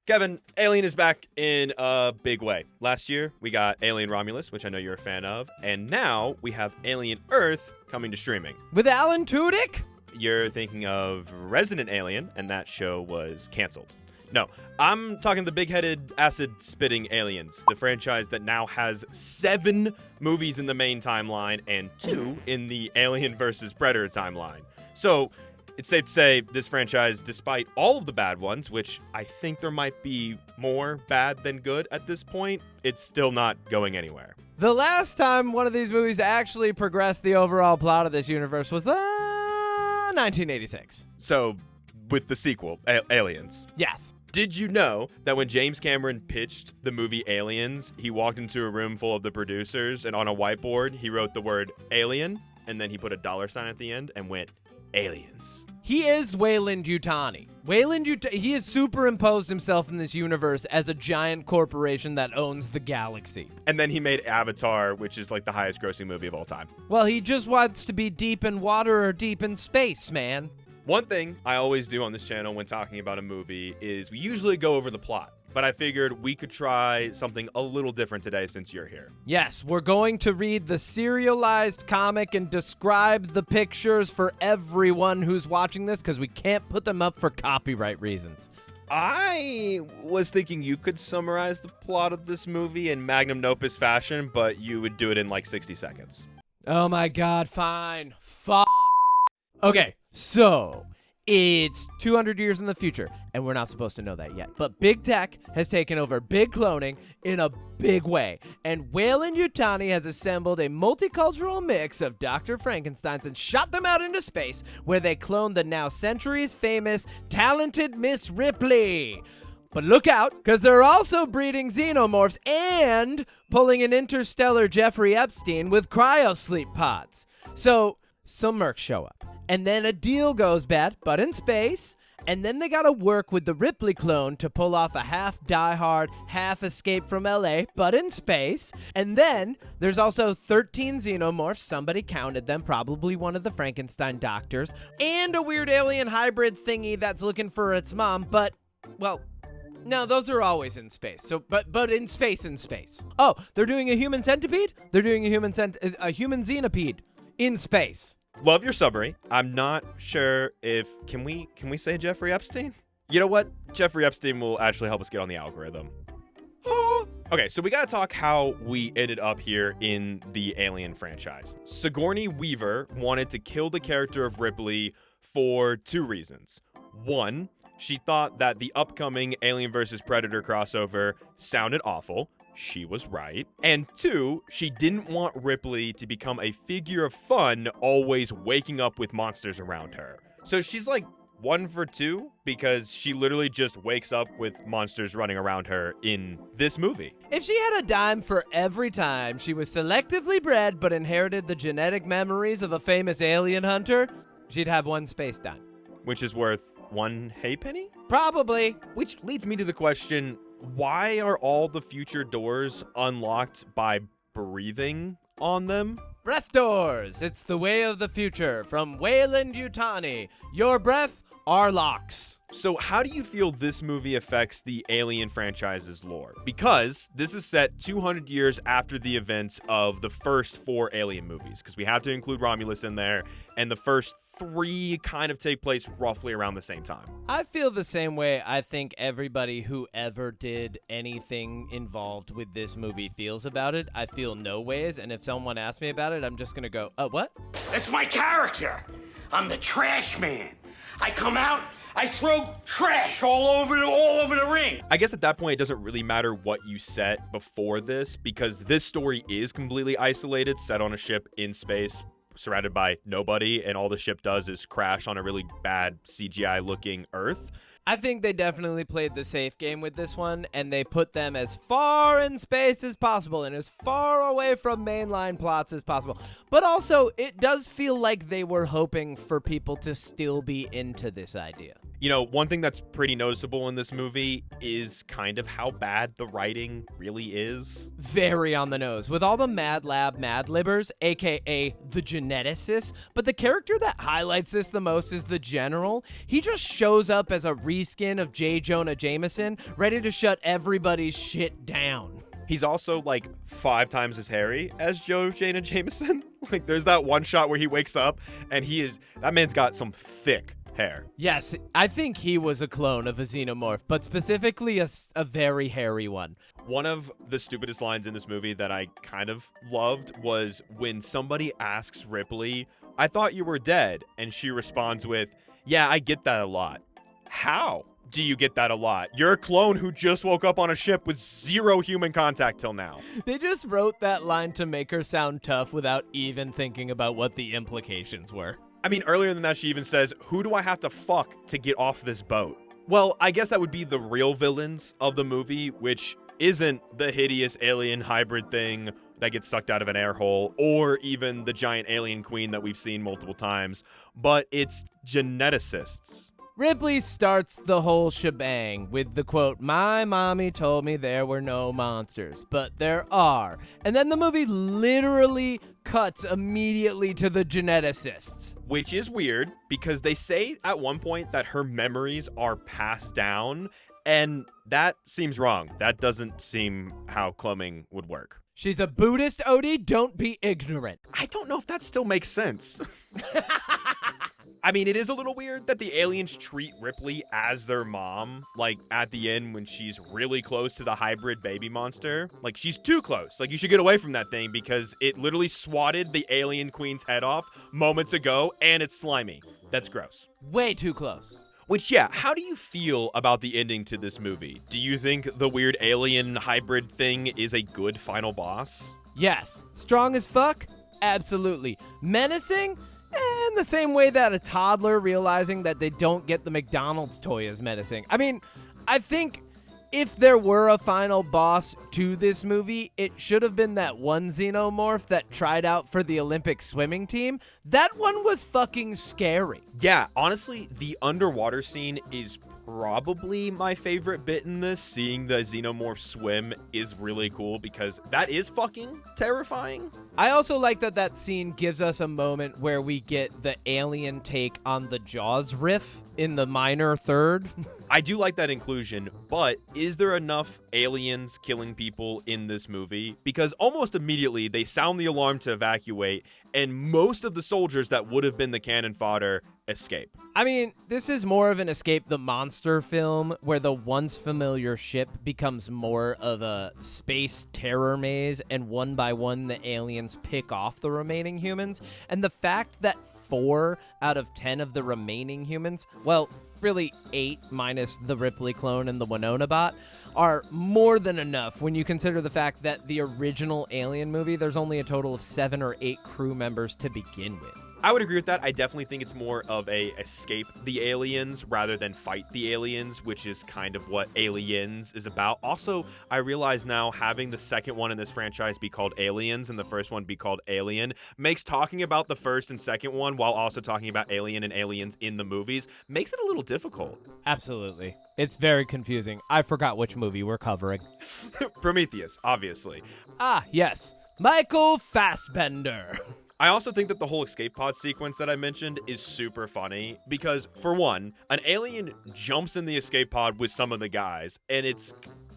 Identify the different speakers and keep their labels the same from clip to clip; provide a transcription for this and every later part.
Speaker 1: Kevin, Alien is back in a big way. Last year, we got Alien Romulus, which I know you're a fan of, and now we have Alien Earth coming to streaming.
Speaker 2: With Alan Tudyk?
Speaker 1: You're thinking of Resident Alien, and that show was canceled. No, I'm talking the big-headed, acid-spitting Aliens, the franchise that now has 7 movies in the main timeline and 2 in the Alien vs. Predator timeline. So, it's safe to say this franchise, despite all of the bad ones, which I think there might be more bad than good at this point, it's still not going anywhere.
Speaker 2: The last time one of these movies actually progressed the overall plot of this universe was 1986.
Speaker 1: So, with the sequel, Aliens.
Speaker 2: Yes.
Speaker 1: Did you know that when James Cameron pitched the movie Aliens, he walked into a room full of the producers, and on a whiteboard, he wrote the word alien, and then he put a $sign at the end and went, Aliens.
Speaker 2: He is Weyland-Yutani. He has superimposed himself in this universe as a giant corporation that owns the galaxy.
Speaker 1: And then he made Avatar, which is like the highest grossing movie of all time.
Speaker 2: Well, he just wants to be deep in water or deep in space, man.
Speaker 1: One thing I always do on this channel when talking about a movie is we usually go over the plot. But I figured we could try something a little different today since you're here.
Speaker 2: Yes, we're going to read the serialized comic and describe the pictures for everyone who's watching this because we can't put them up for copyright reasons.
Speaker 1: I was thinking you could summarize the plot of this movie in magnum opus fashion, but you would do it in like 60 seconds.
Speaker 2: Oh my god, fine. Fuck. Okay, so it's 200 years in the future, and we're not supposed to know that yet. But big tech has taken over big cloning in a big way, and Weyland-Yutani has assembled a multicultural mix of Dr. Frankensteins and shot them out into space, where they cloned the now centuries-famous, talented Miss Ripley. But look out, because they're also breeding xenomorphs and pulling an interstellar Jeffrey Epstein with cryosleep pods. So, some mercs show up. And then a deal goes bad, but in space. And then they gotta work with the Ripley clone to pull off a half Die Hard, half Escape from LA, but in space. And then there's also 13 xenomorphs, somebody counted them, probably one of the Frankenstein doctors, and a weird alien hybrid thingy that's looking for its mom, but, well, no, those are always in space. So, but in space. Oh, they're doing a human centipede? They're doing a human xenopede in space.
Speaker 1: Love your summary. I'm not sure if can we say Jeffrey Epstein? You know what? Jeffrey Epstein will actually help us get on the algorithm. Okay, so we gotta talk how we ended up here in the Alien franchise. Sigourney Weaver wanted to kill the character of Ripley for 2 reasons. 1, she thought that the upcoming Alien vs. Predator crossover sounded awful. She was right. And 2, she didn't want Ripley to become a figure of fun, always waking up with monsters around her. So she's like 1 for 2 because she literally just wakes up with monsters running around her in this movie.
Speaker 2: If she had a dime for every time she was selectively bred but inherited the genetic memories of a famous alien hunter, she'd have 1 space dime.
Speaker 1: Which is worth 1 hay penny?
Speaker 2: Probably.
Speaker 1: Which leads me to the question, why are all the future doors unlocked by breathing on them?
Speaker 2: Breath doors. It's the way of the future from Weyland-Yutani. Your breath, our locks.
Speaker 1: So how do you feel this movie affects the Alien franchise's lore? Because this is set 200 years after the events of the first 4 Alien movies, because we have to include Romulus in there, and the first 3 kind of take place roughly around the same time.
Speaker 2: I feel the same way I think everybody who ever did anything involved with this movie feels about it. I feel no ways, and if someone asks me about it, I'm just gonna go, what?
Speaker 3: That's my character. I'm the trash man. I come out, I throw trash all over the ring.
Speaker 1: I guess at that point, it doesn't really matter what you set before this, because this story is completely isolated, set on a ship in space, surrounded by nobody, and all the ship does is crash on a really bad CGI-looking Earth.
Speaker 2: I think they definitely played the safe game with this one, and they put them as far in space as possible and as far away from mainline plots as possible. But also, it does feel like they were hoping for people to still be into this idea.
Speaker 1: You know, one thing that's pretty noticeable in this movie is kind of how bad the writing really is.
Speaker 2: Very on the nose, with all the Mad Lab Mad Libbers, aka the geneticists, but the character that highlights this the most is the General. He just shows up as a reskin of J. Jonah Jameson, ready to shut everybody's shit down.
Speaker 1: He's also like 5 times as hairy as Jonah Jameson. Like, there's that one shot where he wakes up and that man's got some thick hair.
Speaker 2: Yes, I think he was a clone of a xenomorph, but specifically a very hairy one.
Speaker 1: One of the stupidest lines in this movie that I kind of loved was when somebody asks Ripley, "I thought you were dead," and she responds with, "Yeah, I get that a lot." How do you get that a lot? You're a clone who just woke up on a ship with 0 human contact till now.
Speaker 2: They just wrote that line to make her sound tough without even thinking about what the implications were.
Speaker 1: I mean, earlier than that, she even says, "Who do I have to fuck to get off this boat?" Well, I guess that would be the real villains of the movie, which isn't the hideous alien hybrid thing that gets sucked out of an air hole, or even the giant alien queen that we've seen multiple times, but it's geneticists.
Speaker 2: Ripley starts the whole shebang with the quote, "My mommy told me there were no monsters, but there are." And then the movie literally cuts immediately to the geneticists.
Speaker 1: Which is weird, because they say at one point that her memories are passed down, and that seems wrong. That doesn't seem how cloning would work.
Speaker 2: She's a Buddhist, Odie. Don't be ignorant.
Speaker 1: I don't know if that still makes sense. I mean, it is a little weird that the aliens treat Ripley as their mom, like at the end when she's really close to the hybrid baby monster. Like, she's too close. Like, you should get away from that thing because it literally swatted the alien queen's head off moments ago, and it's slimy. That's gross.
Speaker 2: Way too close.
Speaker 1: Which, yeah, how do you feel about the ending to this movie? Do you think the weird alien hybrid thing is a good final boss?
Speaker 2: Yes. Strong as fuck? Absolutely. Menacing? In the same way that a toddler realizing that they don't get the McDonald's toy is menacing. I mean, I think if there were a final boss to this movie, it should have been that one xenomorph that tried out for the Olympic swimming team. That one was fucking scary.
Speaker 1: Yeah, honestly, the underwater scene is probably my favorite bit in this. Seeing the xenomorph swim is really cool because that is fucking terrifying.
Speaker 2: I also like that scene gives us a moment where we get the alien take on the Jaws riff in the minor third.
Speaker 1: I do like that inclusion, but is there enough aliens killing people in this movie? Because almost immediately they sound the alarm to evacuate, and most of the soldiers that would have been the cannon fodder escape.
Speaker 2: I mean, this is more of an Escape the Monster film where the once familiar ship becomes more of a space terror maze, and one by one the aliens pick off the remaining humans. And the fact that 4 out of 10 of the remaining humans, well, really 8 minus the Ripley clone and the Winona bot, are more than enough when you consider the fact that the original Alien movie, there's only a total of 7 or 8 crew members to begin with.
Speaker 1: I would agree with that. I definitely think it's more of a escape the aliens rather than fight the aliens, which is kind of what Aliens is about. Also, I realize now having the second one in this franchise be called Aliens and the first one be called Alien makes talking about the first and second one while also talking about Alien and Aliens in the movies makes it a little difficult.
Speaker 2: Absolutely. It's very confusing. I forgot which movie we're covering.
Speaker 1: Prometheus, obviously.
Speaker 2: Ah, yes. Michael Fassbender.
Speaker 1: I also think that the whole escape pod sequence that I mentioned is super funny because, for one, an alien jumps in the escape pod with some of the guys, and it's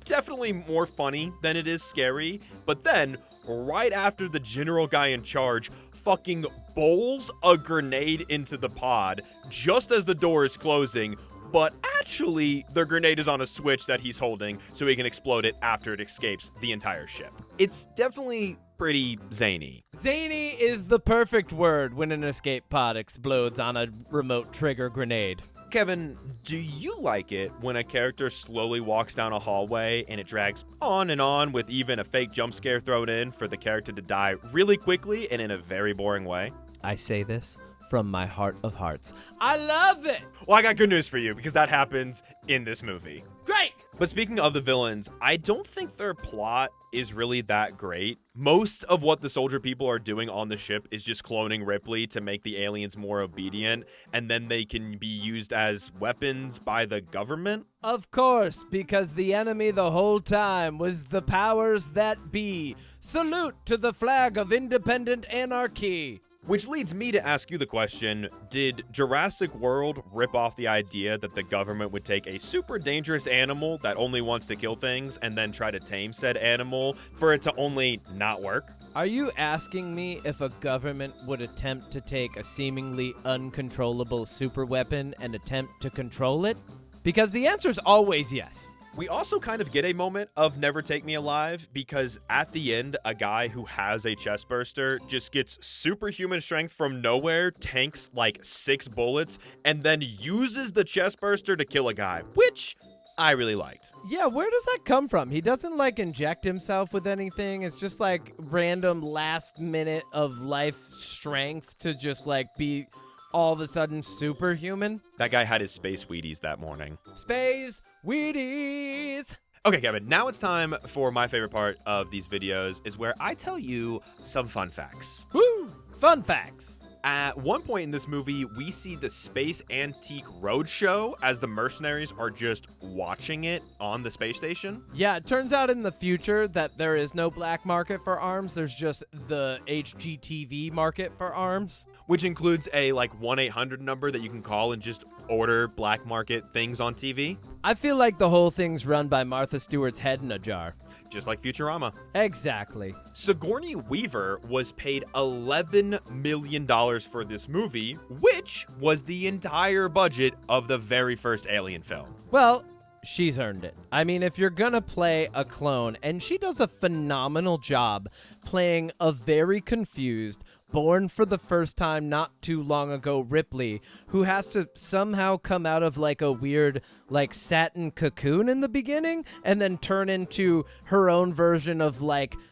Speaker 1: definitely more funny than it is scary. But then, right after the general guy in charge fucking bowls a grenade into the pod just as the door is closing, but actually, the grenade is on a switch that he's holding so he can explode it after it escapes the entire ship. It's definitely pretty zany.
Speaker 2: Zany is the perfect word when an escape pod explodes on a remote trigger grenade.
Speaker 1: Kevin, do you like it when a character slowly walks down a hallway and it drags on and on with even a fake jump scare thrown in for the character to die really quickly and in a very boring way?
Speaker 2: I say this from my heart of hearts. I love it!
Speaker 1: Well, I got good news for you because that happens in this movie.
Speaker 2: Great!
Speaker 1: But speaking of the villains, I don't think their plot is really that great. Most of what the soldier people are doing on the ship is just cloning Ripley to make the aliens more obedient, and then they can be used as weapons by the government.
Speaker 2: Of course, because the enemy the whole time was the powers that be. Salute to the flag of independent anarchy.
Speaker 1: Which leads me to ask you the question, did Jurassic World rip off the idea that the government would take a super dangerous animal that only wants to kill things and then try to tame said animal for it to only not work?
Speaker 2: Are you asking me if a government would attempt to take a seemingly uncontrollable superweapon and attempt to control it? Because the answer is always yes.
Speaker 1: We also kind of get a moment of Never Take Me Alive because at the end, a guy who has a chest burster just gets superhuman strength from nowhere, tanks like 6 bullets, and then uses the chest burster to kill a guy, which I really liked.
Speaker 2: Yeah, where does that come from? He doesn't like inject himself with anything. It's just like random last minute of life strength to just like be all of a sudden superhuman.
Speaker 1: That guy had his space Wheaties that morning.
Speaker 2: Space Wheaties!
Speaker 1: Okay, Kevin, now it's time for my favorite part of these videos, is where I tell you some fun facts.
Speaker 2: Woo! Fun facts.
Speaker 1: At one point in this movie, we see the Space Antique Roadshow as the mercenaries are just watching it on the space station.
Speaker 2: Yeah, it turns out in the future that there is no black market for arms. There's just the HGTV market for arms.
Speaker 1: Which includes a 1-800 number that you can call and just order black market things on TV.
Speaker 2: I feel like the whole thing's run by Martha Stewart's head in a jar.
Speaker 1: Just like Futurama.
Speaker 2: Exactly.
Speaker 1: Sigourney Weaver was paid $11 million for this movie, which was the entire budget of the very first Alien film.
Speaker 2: Well, she's earned it. I mean, if you're gonna play a clone, and she does a phenomenal job playing a very confused, born for the first time not too long ago Ripley, who has to somehow come out of a weird satin cocoon in the beginning and then turn into her own version of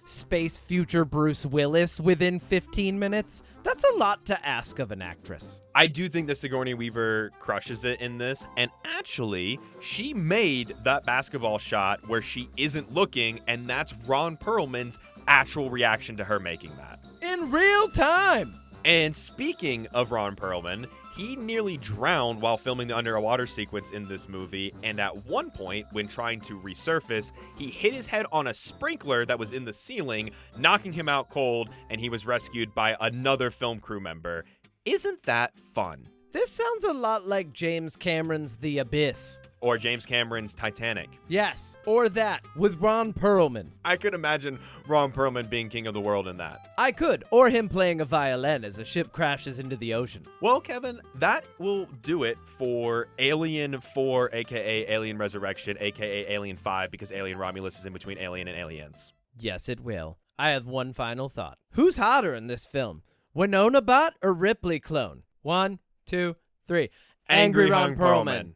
Speaker 2: space future Bruce Willis within 15 minutes. That's a lot to ask of an actress.
Speaker 1: I do think that Sigourney Weaver crushes it in this, and actually, she made that basketball shot where she isn't looking, and that's Ron Perlman's actual reaction to her making that.
Speaker 2: In real time!
Speaker 1: And speaking of Ron Perlman, he nearly drowned while filming the underwater sequence in this movie, and at one point, when trying to resurface, he hit his head on a sprinkler that was in the ceiling, knocking him out cold, and he was rescued by another film crew member. Isn't that fun?
Speaker 2: This sounds a lot like James Cameron's The Abyss.
Speaker 1: Or James Cameron's Titanic.
Speaker 2: Yes, or that, with Ron Perlman.
Speaker 1: I could imagine Ron Perlman being king of the world in that.
Speaker 2: I could, or him playing a violin as a ship crashes into the ocean.
Speaker 1: Well, Kevin, that will do it for Alien 4, aka Alien Resurrection, aka Alien 5, because Alien Romulus is in between Alien and Aliens.
Speaker 2: Yes, it will. I have one final thought. Who's hotter in this film? Winona bot or Ripley clone? 1, 2, 3.
Speaker 1: Angry Ron Perlman.